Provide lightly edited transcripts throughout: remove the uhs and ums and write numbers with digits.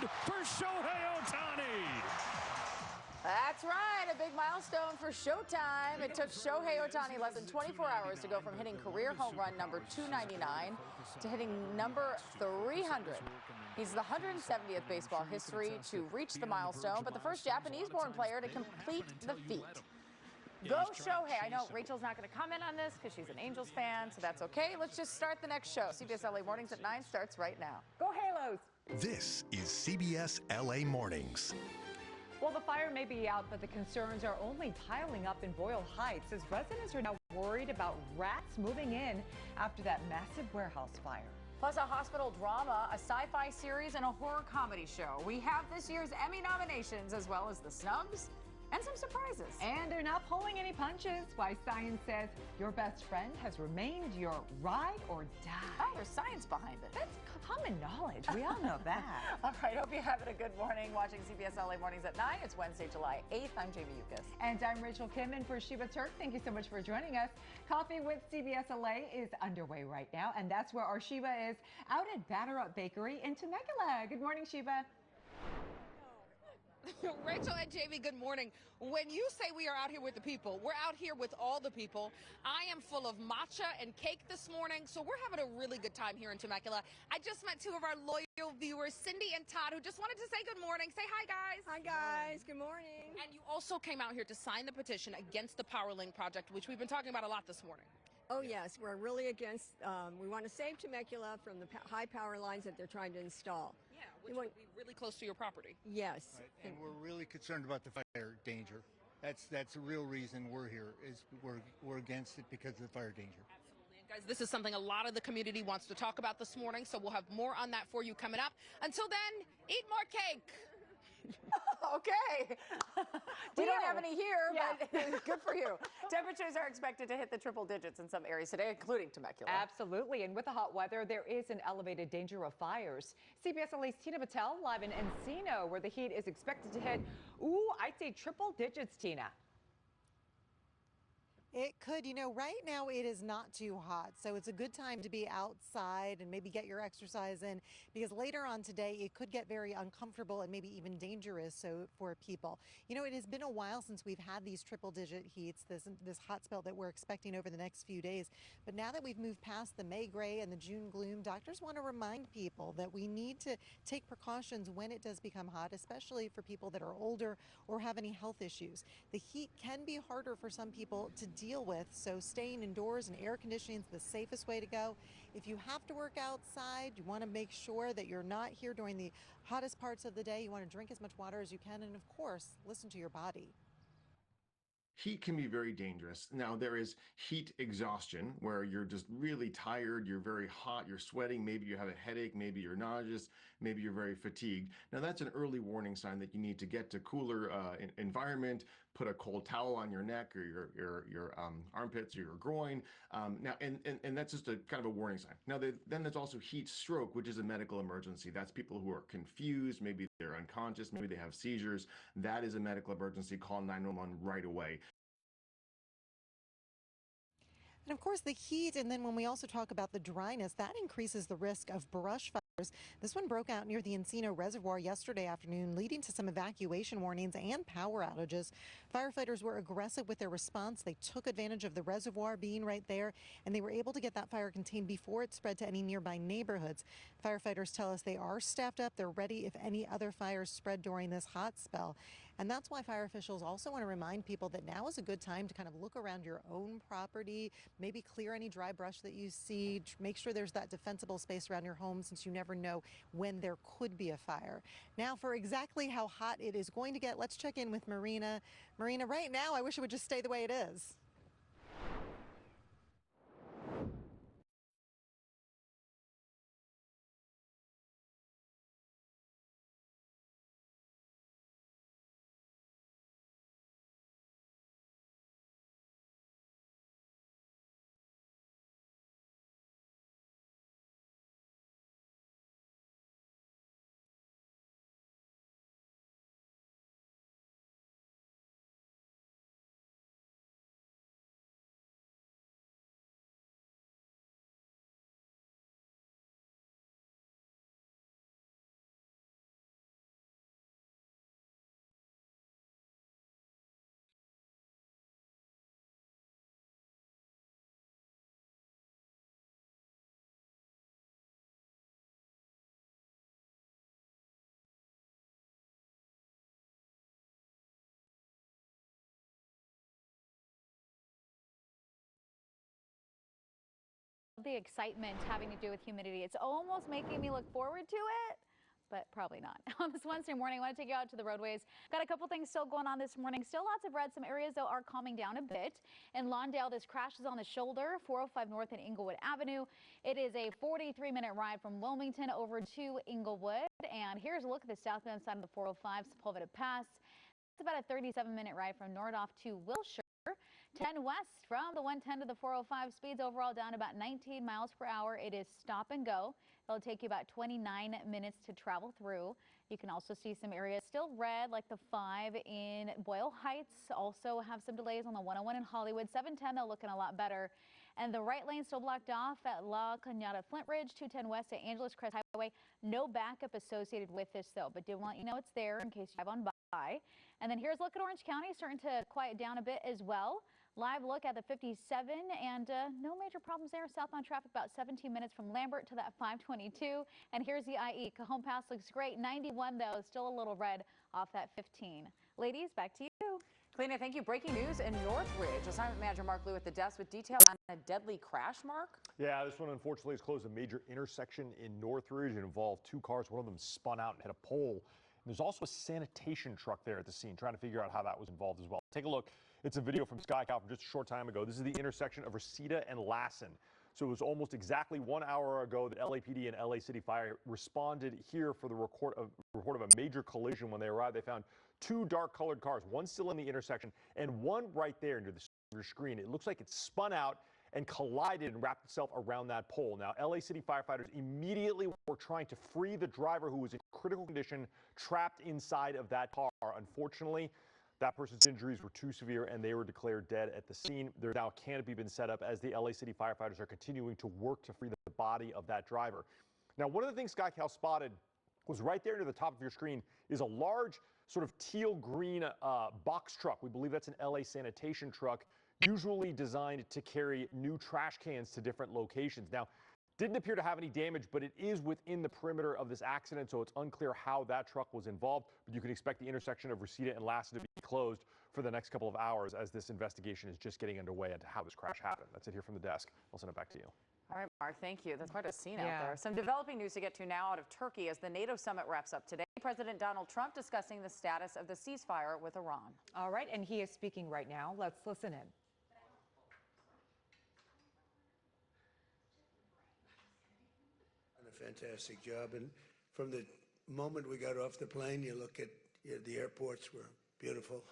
for Shohei Ohtani. That's right, a big milestone for Showtime. It took Shohei Ohtani less than 24 hours to go from hitting career home run number 299 to hitting number 300. He's the 170th baseball history to reach the milestone, but the first Japanese-born player to complete the feat. Go Shohei. I know Rachel's not going to comment on this because she's an Angels fan, so that's okay. Let's just start the next show. CBS LA Mornings at 9 starts right now. Go Halos! This is CBS LA Mornings. Well, the fire may be out, but the concerns are only piling up in Boyle Heights as residents are now worried about rats moving in after that massive warehouse fire. Plus a hospital drama, a sci-fi series, and a horror comedy show. We have this year's Emmy nominations as well as the snubs and some surprises. And they're not pulling any punches. Why science says your best friend has remained your ride or die. Oh, there's science behind it. That's common knowledge. We all know that. All right, hope you're having a good morning watching CBS LA Mornings at 9. It's Wednesday, July 8th. I'm Jamie Yukas. And I'm Rachel Kim in for Sheba Turk. Thank you so much for joining us. Coffee with CBS LA is underway right now, and that's where our Sheba is out at Batter Up Bakery in Temecula. Good morning, Sheba. Rachel and Jamie, good morning. When you say we are out here with the people, we're out here with all the people. I am full of matcha and cake this morning, so we're having a really good time here in Temecula. I just met two of our loyal viewers, Cindy and Todd, who just wanted to say good morning. Say hi, guys. Hi, guys. Good morning. And you also came out here to sign the petition against the PowerLink project, which we've been talking about a lot this morning. Oh, yes. We're really against, we want to save Temecula from the high power lines that they're trying to install. Yeah, which would be really close to your property. Yes. Right. And we're really concerned about the fire danger. That's the real reason we're here, is we're against it because of the fire danger. Absolutely. And guys, this is something a lot of the community wants to talk about this morning, so we'll have more on that for you coming up. Until then, eat more cake. Okay. We don't have any here, Yeah. but good for you. Temperatures are expected to hit the triple digits in some areas today, including Temecula. Absolutely. And with the hot weather, there is an elevated danger of fires. CBS LA's Tina Patel live in Encino, where the heat is expected to hit, I'd say triple digits, Tina. It could. Right now it is not too hot, so it's a good time to be outside and maybe get your exercise in, because later on today it could get very uncomfortable and maybe even dangerous for people. It has been a while since we've had these triple-digit heats, this hot spell that we're expecting over the next few days. But now that we've moved past the May gray and the June gloom, doctors want to remind people that we need to take precautions when it does become hot, especially for people that are older or have any health issues. The heat can be harder for some people to deal with, so staying indoors and air conditioning is the safest way to go. If you have to work outside, you want to make sure that you're not here during the hottest parts of the day. You want to drink as much water as you can, and of course, listen to your body. Heat can be very dangerous. Now, there is heat exhaustion, where you're just really tired, you're very hot, you're sweating, maybe you have a headache, maybe you're nauseous, maybe you're very fatigued. Now, that's an early warning sign that you need to get to cooler environment, put a cold towel on your neck or your armpits or your groin. Now, and that's just a kind of a warning sign. Now, then there's also heat stroke, which is a medical emergency. That's people who are confused, maybe they're unconscious, maybe they have seizures. That is a medical emergency. Call 911 right away. And of course, the heat, and then when we also talk about the dryness, that increases the risk of brush fires. This one broke out near the Encino Reservoir yesterday afternoon, leading to some evacuation warnings and power outages. Firefighters were aggressive with their response. They took advantage of the reservoir being right there, and they were able to get that fire contained before it spread to any nearby neighborhoods. Firefighters tell us they are staffed up. They're ready if any other fires spread during this hot spell. And that's why fire officials also want to remind people that now is a good time to kind of look around your own property, maybe clear any dry brush that you see, make sure there's that defensible space around your home, since you never know when there could be a fire. Now, for exactly how hot it is going to get, let's check in with Marina. Marina, right now, I wish it would just stay the way it is. the excitement having to do with humidity. It's almost making me look forward to it, but probably not. On this Wednesday morning, I want to take you out to the roadways. Got a couple things still going on this morning. Still lots of red. Some areas, though, are calming down a bit. In Lawndale, this crash is on the shoulder, 405 North and Inglewood Avenue. It is a 43-minute ride from Wilmington over to Inglewood. And here's a look at the southbound side of the 405, Sepulveda Pass. It's about a 37-minute ride from Nordoff to Wilshire. 10 west from the 110 to the 405. Speeds overall down about 19 miles per hour. It is stop and go. It'll take you about 29 minutes to travel through. You can also see some areas still red, like the 5 in Boyle Heights. Also have some delays on the 101 in Hollywood. 710, though, looking a lot better. And the right lane still blocked off at La Cañada Flint Ridge, 210 west at Angeles Crest Highway. No backup associated with this, though, but did want you to know it's there in case you drive on by. And then here's a look at Orange County, starting to quiet down a bit as well. Live look at the 57 and no major problems there. Southbound traffic about 17 minutes from Lambert to that 522. And here's the IE. Cajon Pass looks great. 91, though, still a little red off that 15. Ladies, back to you. Kalina, thank you. Breaking news in Northridge. Assignment manager Mark Liu at the desk with details on a deadly crash, Mark. Yeah, this one unfortunately has closed a major intersection in Northridge. It involved two cars. One of them spun out and hit a pole. And there's also a sanitation truck there at the scene, trying to figure out how that was involved as well. Take a look. It's a video from Kcal from just a short time ago. This is the intersection of Reseda and Lassen. So it was almost exactly 1 hour ago that LAPD and LA City Fire responded here for the report of a major collision. When they arrived, they found two dark-colored cars, one still in the intersection and one right there near your screen. It looks like it spun out and collided and wrapped itself around that pole. Now, LA City firefighters immediately were trying to free the driver, who was in critical condition, trapped inside of that car. Unfortunately, that person's injuries were too severe and they were declared dead at the scene. There's now a canopy been set up as the LA City firefighters are continuing to work to free the body of that driver. Now, one of the things Kcal spotted was right there near the top of your screen is a large sort of teal green box truck. We believe that's an LA sanitation truck, usually designed to carry new trash cans to different locations. Now, didn't appear to have any damage, but it is within the perimeter of this accident, so it's unclear how that truck was involved. But you can expect the intersection of Reseda and Lassen to be closed for the next couple of hours as this investigation is just getting underway into how this crash happened. That's it here from the desk. I'll send it back to you. All right, Mark, thank you. That's quite a scene out there. Some developing news to get to now out of Turkey as the NATO summit wraps up today. President Donald Trump discussing the status of the ceasefire with Iran. All right, and he is speaking right now. Let's listen in. A fantastic job, and from the moment we got off the plane, you look at the airports were beautiful.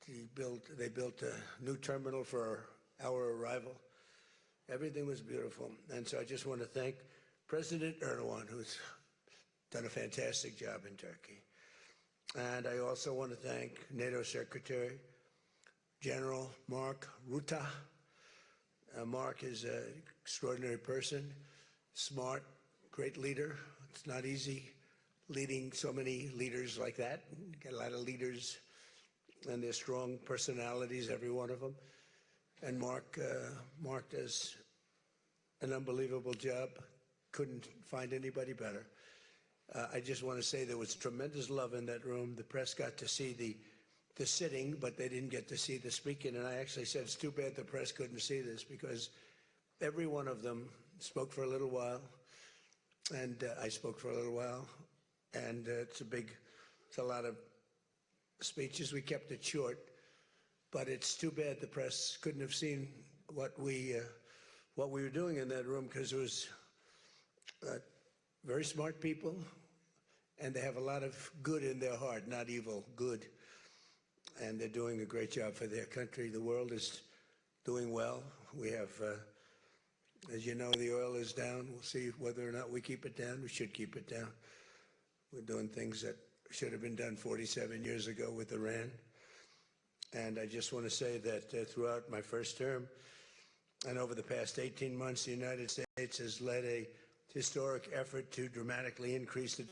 They built a new terminal for our arrival. Everything was beautiful, and so I just want to thank President Erdogan, who's done a fantastic job in Turkey, and I also want to thank NATO Secretary General Mark Rutte. Mark is an extraordinary person, smart, great leader. It's not easy leading so many leaders like that. Got a lot of leaders, and they're strong personalities, every one of them. And Mark does an unbelievable job. Couldn't find anybody better. I just want to say there was tremendous love in that room. The press got to see the sitting, but they didn't get to see the speaking. And I actually said, it's too bad the press couldn't see this, because every one of them spoke for a little while, and I spoke for a little while, and it's a lot of speeches. We kept it short, but it's too bad the press couldn't have seen what we were doing in that room, because it was very smart people, and they have a lot of good in their heart, not evil, good, and they're doing a great job for their country. The world is doing well. We have. As you know, the oil is down. We'll see whether or not we keep it down. We should keep it down. We're doing things that should have been done 47 years ago with Iran. And I just want to say that throughout my first term and over the past 18 months, the United States has led a historic effort to dramatically increase the